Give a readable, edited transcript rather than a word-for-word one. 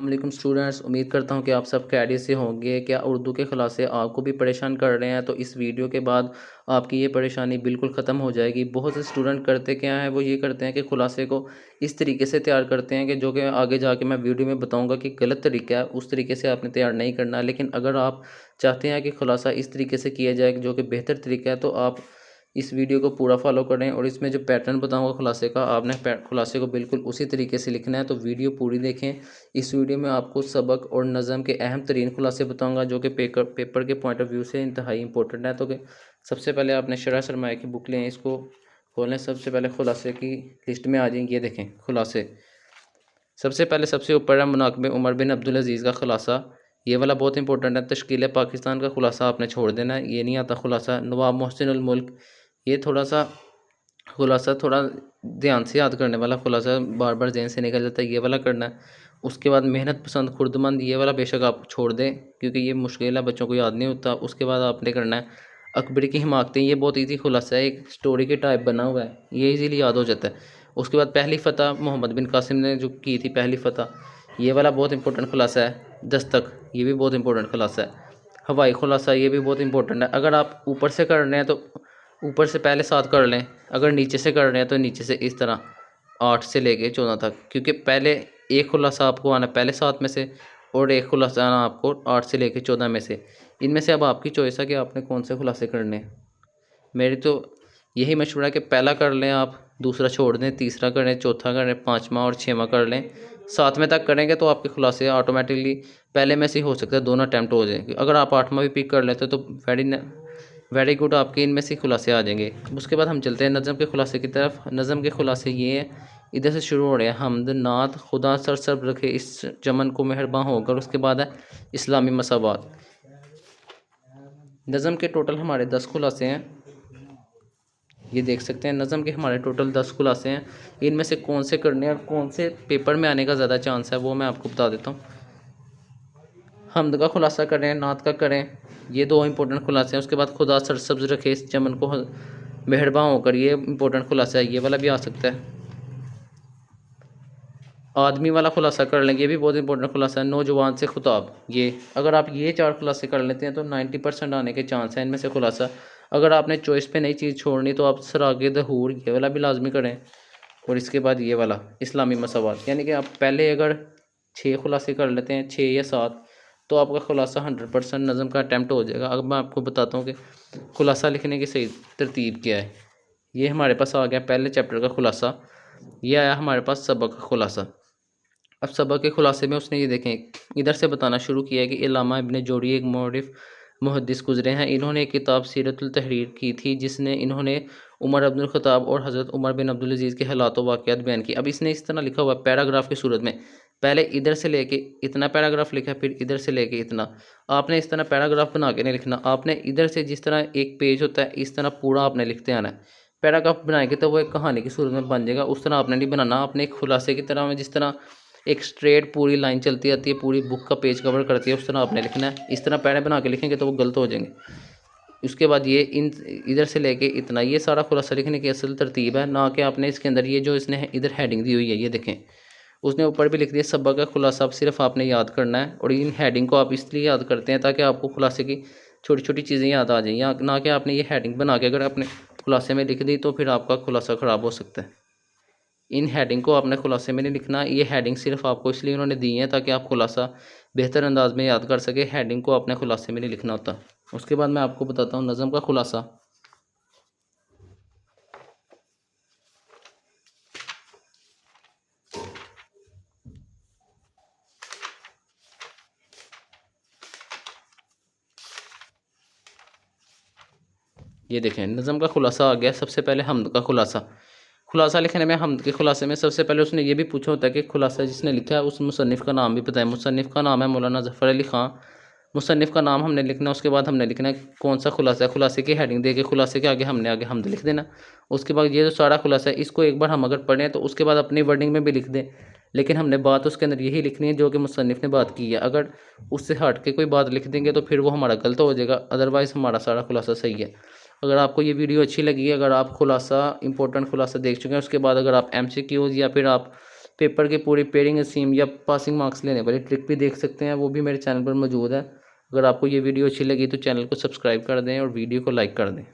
वालेकुम स्टूडेंट्स, उम्मीद करता हूँ कि आप सब खैरियत से होंगे। क्या उर्दू के खुलासे आपको भी परेशान कर रहे हैं? तो इस वीडियो के बाद आपकी ये परेशानी बिल्कुल ख़त्म हो जाएगी। बहुत से स्टूडेंट करते क्या हैं, वो ये करते हैं कि खुलासे को इस तरीके से तैयार करते हैं कि जो कि आगे जाके मैं वीडियो में बताऊँगा कि गलत तरीका है, उस तरीके से आपने तैयार नहीं करना। लेकिन अगर आप चाहते हैं कि खुलासा इस तरीके से किया जाए जो कि बेहतर तरीका है, तो आप इस वीडियो को पूरा फॉलो करें और इसमें जो पैटर्न बताऊंगा खुलासे का, आपने खुलासे को बिल्कुल उसी तरीके से लिखना है। तो वीडियो पूरी देखें। इस वीडियो में आपको सबक और नज़म के अहम तरीन खुलासे बताऊंगा जो कि पेपर के पॉइंट ऑफ व्यू से इंतहाई इंपॉर्टेंट है। तो कि सबसे पहले आपने शरह सरमाया की बुक लें, इसको खोलें। सबसे पहले खुलासे की लिस्ट में आ जाएंगे। ये देखें खुलासे। सबसे पहले सबसे ऊपर है मुनाकिब उमर बिन अब्दुल अजीज़ का खुलासा। ये वाला बहुत इंपॉर्टेंट है। तश्कील पाकिस्तान का खुलासा आपने छोड़ देना है, ये नहीं आता खुलासा। नवाब मोहसिन उल मुल्क, ये थोड़ा सा खुलासा थोड़ा ध्यान से याद करने वाला खुलासा, बार बार जहन से निकल जाता है, ये वाला करना है। उसके बाद मेहनत पसंद खुर्दमंद, ये वाला बेशक आप छोड़ दें क्योंकि ये मुश्किल है, बच्चों को याद नहीं होता। उसके बाद आपने करना है अकबरी की हिमाकतें। ये बहुत ईजी खुलासा है, एक स्टोरी के टाइप बना हुआ है, ये इजीली याद हो जाता है। उसके बाद पहली फ़तह मोहम्मद बिन कासिम ने जो की थी पहली फ़तह, ये वाला बहुत इंपॉर्टेंट खुलासा है। दस्तक, ये भी बहुत इंपॉर्टेंट खुलासा है। हवाई खुलासा, ये भी बहुत इंपॉर्टेंट है। अगर आप ऊपर से कर रहे हैं तो ऊपर से पहले 7 कर लें, अगर नीचे से कर रहे हैं तो नीचे से इस तरह 8 से लेके 14 तक, क्योंकि पहले एक खुलासा आपको आना पहले 7 में से और एक खुलासा आना आपको 8 से लेके 14 में से। इनमें से अब आपकी चॉइस है कि आपने कौन से खुलासे करने हैं। मेरी तो यही मशवरा है कि पहला कर लें आप, दूसरा छोड़ दें, तीसरा करें, चौथा करें, पाँचवा और छठवां कर लें। 7वें तक करेंगे तो आपके खुलासे ऑटोमेटिकली पहले में से ही हो सकता है दोनों अटैम्प्ट हो जाएंगे। अगर आप 8वां भी पिक कर लेते तो वेरी गुड, आपके इनमें से खुलासे आ जाएंगे। उसके बाद हम चलते हैं नज़म के खुलासे की तरफ। नज़म के खुलासे ये हैं, इधर से शुरू हो रहे हैं। हमद नात खुदा सर सब रखे इस चमन को मेहरबान होकर। उसके बाद है इस्लामी मसावात। नज़म के टोटल हमारे 10 खुलासे हैं, ये देख सकते हैं। नज़म के हमारे टोटल 10 खुलासे हैं। इनमें से कौन से करने हैं और कौन से पेपर में आने का ज़्यादा चांस है वो मैं आपको बता देता हूँ। हमद का खुलासा करें, नात का करें, ये 2 इंपॉर्टेंट खुलासे हैं। उसके बाद खुदा सरसब्ज रखे इस चमन को मेहरबान होकर, ये इंपॉर्टेंट खुलासा है, ये वाला भी आ सकता है। आदमी वाला खुलासा कर लेंगे, ये भी बहुत इंपॉर्टेंट खुलासा है। नौजवान से खुताब, ये अगर आप ये 4 खुलासे कर लेते हैं तो 90% आने के चांस हैं इनमें से खुलासा। अगर आपने चॉइस पे नई चीज़ छोड़नी तो आप सरागे दहूर, ये वाला भी लाजमी करें। और इसके बाद ये वाला इस्लामी मसावात, यानी कि आप पहले अगर 6 खुलासे कर लेते हैं, 6 या 7, तो आपका खुलासा 100% नज़म का अटैम्प्ट हो जाएगा। अब मैं आपको बताता हूँ कि खुलासा लिखने की सही तरतीब क्या है। ये हमारे पास आ गया पहले चैप्टर का खुलासा, ये आया हमारे पास सबक का खुलासा। अब सबक के खुलासे में उसने ये देखें इधर से बताना शुरू किया है कि इल्लामा इब्न जोड़ी एक मौरिफ मुहद्दिस गुज़रे हैं। इन्होंने एक किताब सीरतुल तहरीर की थी जिसने इन्होंने उमर अब्दुल ख़त्ताब और हज़रत उमर बिन अब्दुल अज़ीज़ के हालात व वाक़यात बयान की। अब इसने इस तरह लिखा हुआ पैराग्राफ की सूरत में, पहले इधर से लेके इतना पैराग्राफ लिखा, फिर इधर से लेके इतना। आपने इस तरह पैराग्राफ बना के नहीं लिखना, आपने इधर से जिस तरह एक पेज होता है इस तरह पूरा आपने लिखते आना है। पैराग्राफ बनाएंगे तो वो एक कहानी की सूरत में बन जाएगा, उस तरह आपने नहीं बनाना। आपने एक खुलासे की तरह में जिस तरह एक स्ट्रेट पूरी लाइन चलती आती है, पूरी बुक का पेज कवर करती है, उस तरह आपने लिखना है। इस तरह पैरे बना के लिखेंगे तो वो गलत हो जाएंगे। उसके बाद ये इन इधर से लेके इतना, ये सारा खुलासा लिखने की असल तरतीब है, ना कि आपने इसके अंदर ये जो इसने इधर हेडिंग दी हुई है, ये देखें उसने ऊपर भी लिख दिया सबक का खुलासा। अब सिर्फ आपने याद करना है, और इन हेडिंग को आप इसलिए याद करते हैं ताकि आपको खुलासे की छोटी छोटी चीज़ें याद आ जाएं, या ना कि आपने ये हेडिंग बना के अगर आपने खुलासे में लिख दी तो फिर आपका खुलासा ख़राब हो सकता है। इन हेडिंग को आपने खुलासे में नहीं लिखना, ये हेडिंग सिर्फ आपको इसलिए उन्होंने दी है ताकि आप खुलासा बेहतर अंदाज में याद कर सके। हेडिंग को आपने खुलासे में नहीं लिखना होता। उसके बाद मैं आपको बताता हूँ नज़म का खुलासा। ये देखें नज़म का खुलासा आ गया। सबसे पहले हमद का खुलासा। खुलासा लिखने में हमद के खुलासे में सबसे पहले उसने ये भी पूछा होता है कि खुलासा जिसने लिखा है उस मुसन्निफ़ का नाम भी बताएं। मुसन्निफ़ का नाम है मौलाना ज़फ़र अली ख़ान। मुसन्निफ़ का नाम हमने लिखना, उसके बाद हमने लिखना है कौन सा खुलासा है। खुलासे की हेडिंग दे के खुलासे के आगे हमने आगे हमद लिख देना। उसके बाद ये जो सारा खुलासा है इसको एक बार हम अगर पढ़ें तो उसके बाद अपनी वर्डिंग में भी लिख दें, लेकिन हमने बात उसके अंदर यही लिखनी है जो कि मुसन्निफ़ ने बात की है। अगर उससे हट के कोई बात लिख देंगे तो फिर वो हमारा गलत हो जाएगा, अदरवाइज़ हमारा सारा खुलासा सही है। अगर आपको ये वीडियो अच्छी लगी है, अगर आप खुलासा इंपॉर्टेंट खुलासा देख चुके हैं, उसके बाद अगर आप MCQs या फिर आप पेपर के पूरी पेयरिंग स्कीम या पासिंग मार्क्स लेने वाली ट्रिक भी देख सकते हैं, वो भी मेरे चैनल पर मौजूद है। अगर आपको ये वीडियो अच्छी लगी तो चैनल को सब्सक्राइब कर दें और वीडियो को लाइक कर दें।